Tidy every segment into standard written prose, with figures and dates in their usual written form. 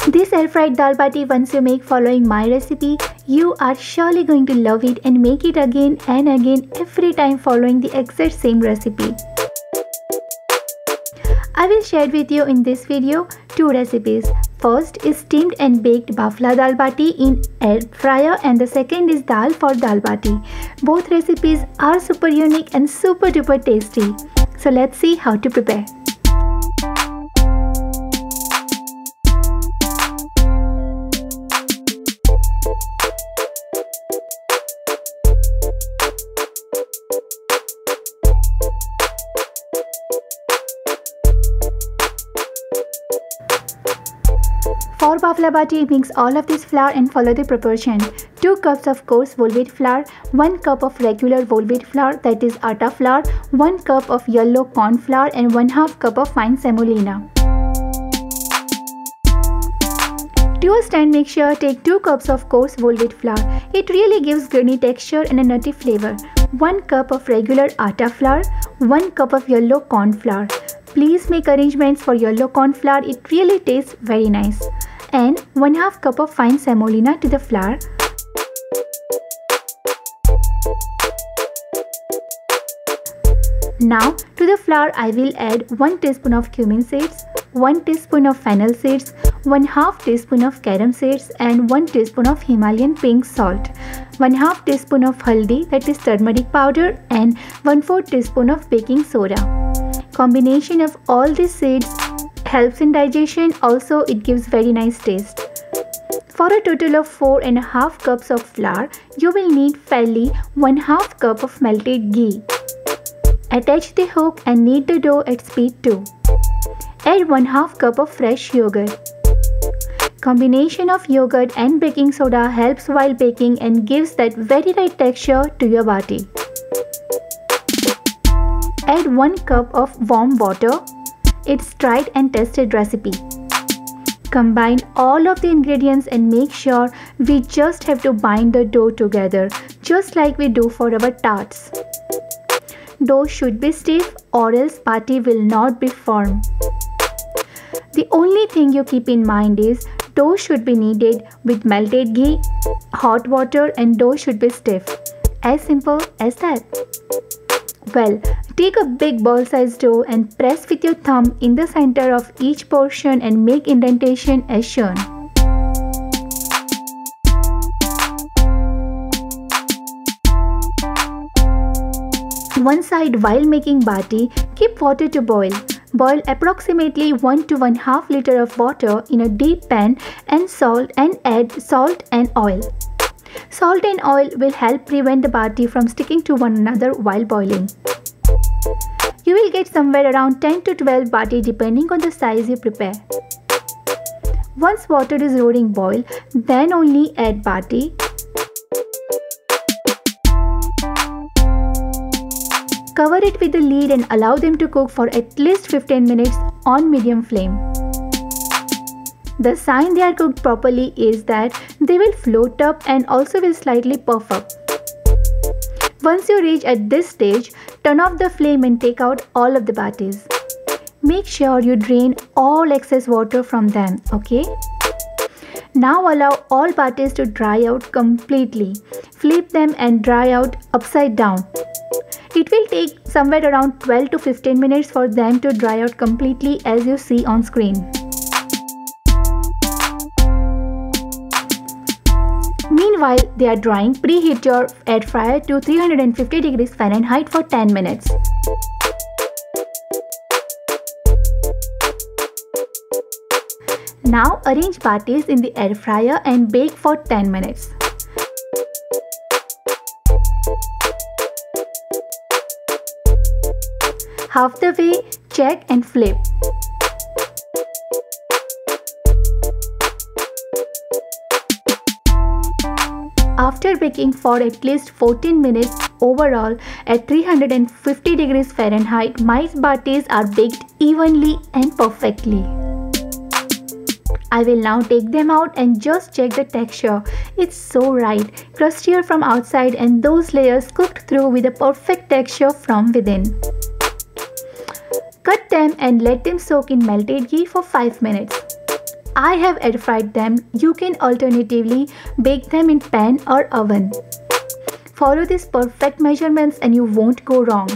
This air-fried dal bati, once you make following my recipe, you are surely going to love it and make it again and again every time following the exact same recipe. I will share with you in this video two recipes. First is steamed and baked bafla dal bati in air fryer, and the second is dal for dal bati. Both recipes are super unique and super duper tasty. So let's see how to prepare. For bafla bati, mix all of this flour and follow the proportion. 2 cups of coarse whole wheat flour, 1 cup of regular whole wheat flour, that is atta flour, 1 cup of yellow corn flour, and 1/2 cup of fine semolina. To a stand mixture, take 2 cups of coarse whole wheat flour. It really gives grainy texture and a nutty flavor. 1 cup of regular atta flour, 1 cup of yellow corn flour. Please make arrangements for yellow corn flour, it really tastes very nice. And 1/2 cup of fine semolina to the flour. Now to the flour I will add 1 teaspoon of cumin seeds, 1 teaspoon of fennel seeds, 1/2 teaspoon of carom seeds, and 1 teaspoon of Himalayan pink salt, 1/2 teaspoon of haldi, that is turmeric powder, and 1/4 teaspoon of baking soda. Combination of all these seeds helps in digestion, also it gives very nice taste. For a total of 4.5 cups of flour, you will need fairly 1/2 cup of melted ghee. Attach the hook and knead the dough at speed 2. Add 1/2 cup of fresh yogurt. Combination of yogurt and baking soda helps while baking and gives that very right texture to your bati. Add 1 cup of warm water. It's tried and tested recipe. Combine all of the ingredients and make sure we just have to bind the dough together, just like we do for our tarts. Dough should be stiff or else bati will not be firm. The only thing you keep in mind is dough should be kneaded with melted ghee, hot water, and dough should be stiff. As simple as that. Well, take a big ball-sized dough and press with your thumb in the center of each portion and make indentation as shown. One side while making bati, keep water to boil. Boil approximately 1 to 1/2 liter of water in a deep pan and add salt and oil. Salt and oil will help prevent the bati from sticking to one another while boiling. You will get somewhere around 10 to 12 bati depending on the size you prepare. Once water is roaring boil, then only add bati. Cover it with the lid and allow them to cook for at least 15 minutes on medium flame. The sign they are cooked properly is that they will float up and also will slightly puff up. Once you reach at this stage, turn off the flame and take out all of the batis. Make sure you drain all excess water from them, okay? Now allow all batis to dry out completely. Flip them and dry out upside down. It will take somewhere around 12 to 15 minutes for them to dry out completely as you see on screen. Meanwhile they are drying, preheat your air fryer to 350 degrees Fahrenheit for 10 minutes. Now arrange batis in the air fryer and bake for 10 minutes. Half the way, check and flip. After baking for at least 14 minutes overall at 350 degrees Fahrenheit, my batis are baked evenly and perfectly. I will now take them out and just check the texture. It's so right, crustier from outside and those layers cooked through with a perfect texture from within. Cut them and let them soak in melted ghee for 5 minutes. I have air fried them. You can alternatively bake them in pan or oven. Follow these perfect measurements and you won't go wrong.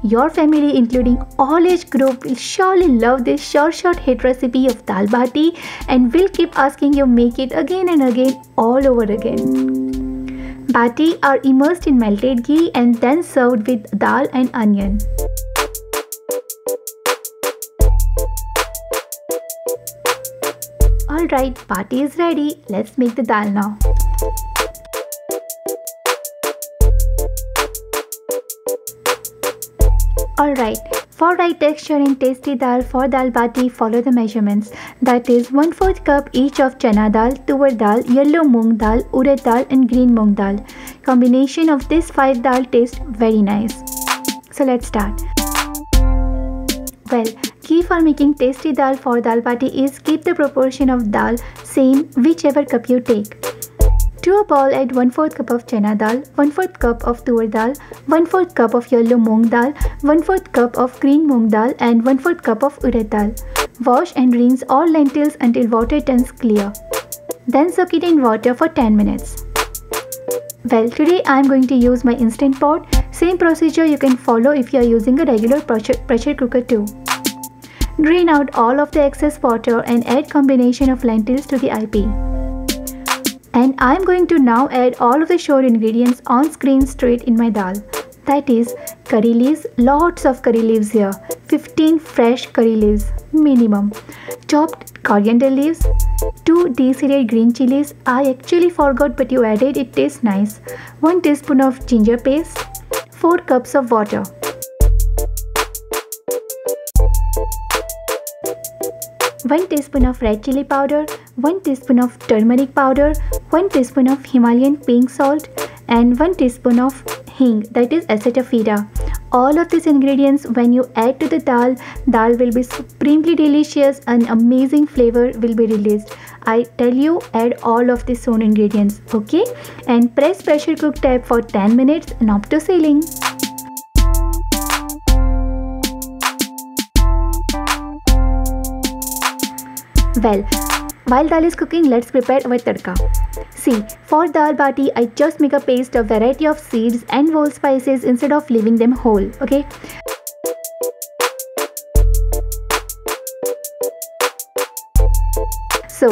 Your family, including all age group, will surely love this short hit recipe of dal bati and will keep asking you make it again and again all over again. Bati are immersed in melted ghee and then served with dal and onion. Alright, bati is ready. Let's make the dal now. Alright, for right texture and tasty dal for dal bati, follow the measurements. That is 1/4 cup each of chana dal, tuar dal, yellow moong dal, urad dal and green moong dal. Combination of these 5 dal tastes very nice. So let's start. Well, key for making tasty dal for dal bati is keep the proportion of dal same whichever cup you take. To a bowl add 1/4 cup of chana dal, 1/4 cup of tuar dal, 1/4 cup of yellow moong dal, 1/4 cup of green moong dal and 1/4 cup of urad dal. Wash and rinse all lentils until water turns clear. Then soak it in water for 10 minutes. Well, today I am going to use my Instant Pot. Same procedure you can follow if you are using a regular pressure cooker too. Drain out all of the excess water and add combination of lentils to the IP. And I am going to now add all of the short ingredients on screen straight in my dal. That is curry leaves, lots of curry leaves here, 15 fresh curry leaves minimum. Chopped coriander leaves, 2 deseeded green chilies. I actually forgot but you added, it tastes nice. 1 teaspoon of ginger paste, 4 cups of water. One teaspoon of red chili powder, 1 teaspoon of turmeric powder, 1 teaspoon of Himalayan pink salt and 1 teaspoon of hing, that is asafoetida. All of these ingredients when you add to the dal will be supremely delicious and amazing flavor will be released. I tell you, add all of these own ingredients, okay? And press pressure cook tab for 10 minutes, knob to ceiling. Well, while dal is cooking, let's prepare our tadka. See, for dal bati, I just make a paste of variety of seeds and whole spices instead of leaving them whole, okay? So,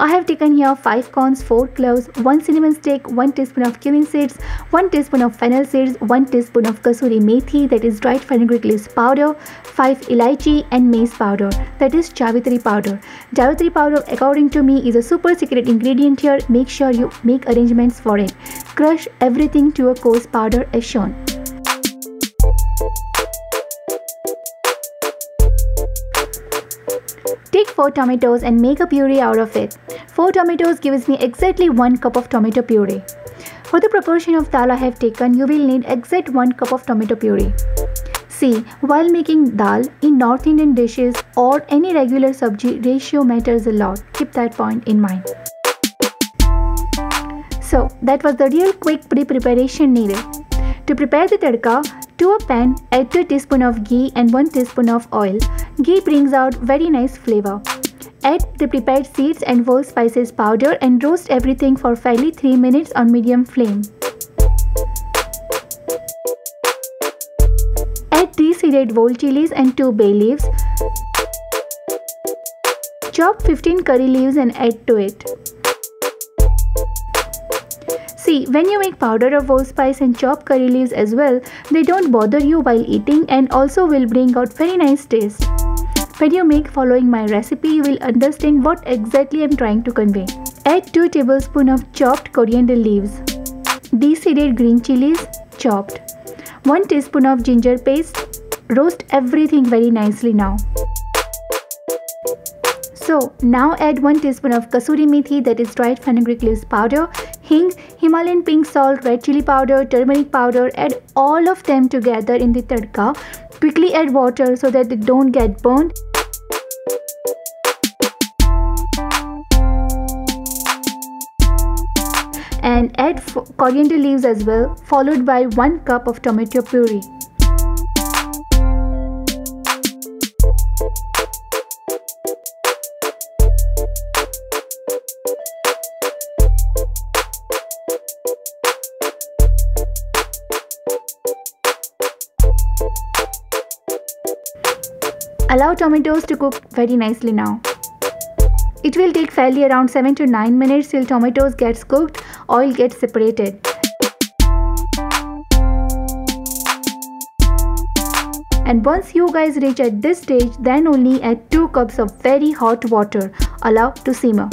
I have taken here 5 corns, 4 cloves, 1 cinnamon stick, 1 teaspoon of cumin seeds, 1 teaspoon of fennel seeds, 1 teaspoon of kasuri methi, that is dried fenugreek leaves powder, 5 elaichi and mace powder, that is jawitri powder. Jawitri powder, according to me, is a super secret ingredient here. Make sure you make arrangements for it. Crush everything to a coarse powder as shown. Take 4 tomatoes and make a puree out of it. 4 tomatoes gives me exactly 1 cup of tomato puree. For the proportion of dal I have taken, you will need exact 1 cup of tomato puree. See, while making dal in North Indian dishes or any regular sabji, ratio matters a lot. Keep that point in mind. So, that was the real quick pre-preparation needed. To prepare the tadka, to a pan, add 2 teaspoons of ghee and 1 teaspoon of oil. Ghee brings out very nice flavor. Add the prepared seeds and whole spices powder and roast everything for fairly 3 minutes on medium flame. Add deseeded whole chilies and 2 bay leaves. Chop 15 curry leaves and add to it. See, when you make powder of whole spice and chop curry leaves as well, they don't bother you while eating and also will bring out very nice taste. When you make following my recipe, you will understand what exactly I am trying to convey. Add 2 tablespoons of chopped coriander leaves, deseeded green chilies, chopped, 1 teaspoon of ginger paste. Roast everything very nicely now. So, now add 1 teaspoon of kasuri methi, that is dried fenugreek leaves powder, hing, Himalayan pink salt, red chili powder, turmeric powder. Add all of them together in the tadka. Quickly add water so that they don't get burned. And add coriander leaves as well, followed by 1 cup of tomato puree. Allow tomatoes to cook very nicely now. It will take fairly around 7 to 9 minutes till tomatoes gets cooked, oil gets separated. And once you guys reach at this stage, then only add 2 cups of very hot water. Allow to simmer.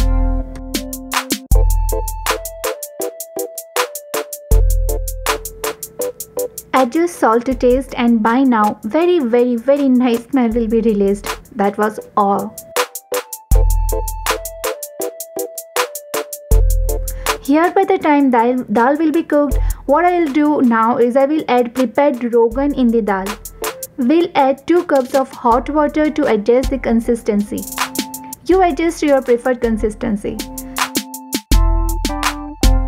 Adjust salt to taste, and by now very nice smell will be released. That was all. Here by the time dal will be cooked, what I will do now is I will add prepared rogan in the dal. We'll add 2 cups of hot water to adjust the consistency. You adjust your preferred consistency.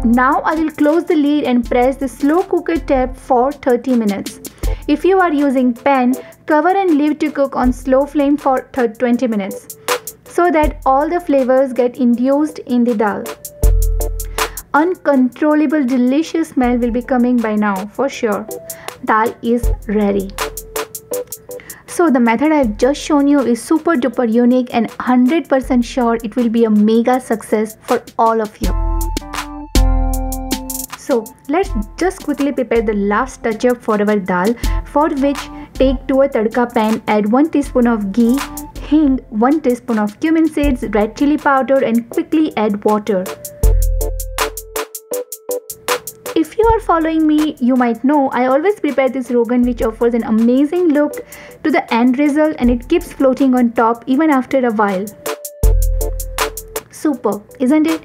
Now I will close the lid and press the slow cooker tab for 30 minutes. If you are using pan, cover and leave to cook on slow flame for 20 minutes so that all the flavors get induced in the dal. Uncontrollable delicious smell will be coming by now for sure. Dal is ready. So the method I have just shown you is super duper unique and 100% sure it will be a mega success for all of you. So let's just quickly prepare the last touch up for our dal, for which take to a tadka pan, add 1 teaspoon of ghee, hing, 1 teaspoon of cumin seeds, red chili powder, and quickly add water. If you are following me, you might know I always prepare this rogan which offers an amazing look to the end result, and it keeps floating on top even after a while. Super, isn't it?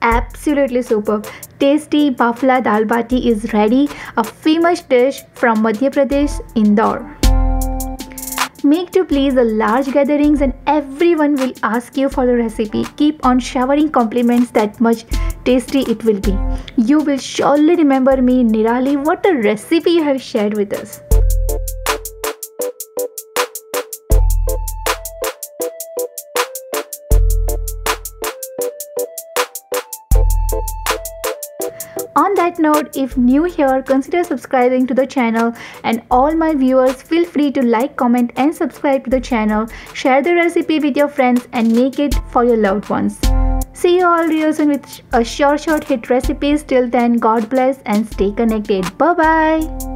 Absolutely superb. Tasty bafla dal bati is ready, a famous dish from Madhya Pradesh, Indore. Make to please the large gatherings and everyone will ask you for the recipe. Keep on showering compliments, that much tasty it will be. You will surely remember me, Nirali, what a recipe you have shared with us. On that note, if new here, consider subscribing to the channel, and all my viewers feel free to like, comment and subscribe to the channel. Share the recipe with your friends and make it for your loved ones. See you all real soon with a short hit recipes. Till then, God bless and stay connected. Bye bye.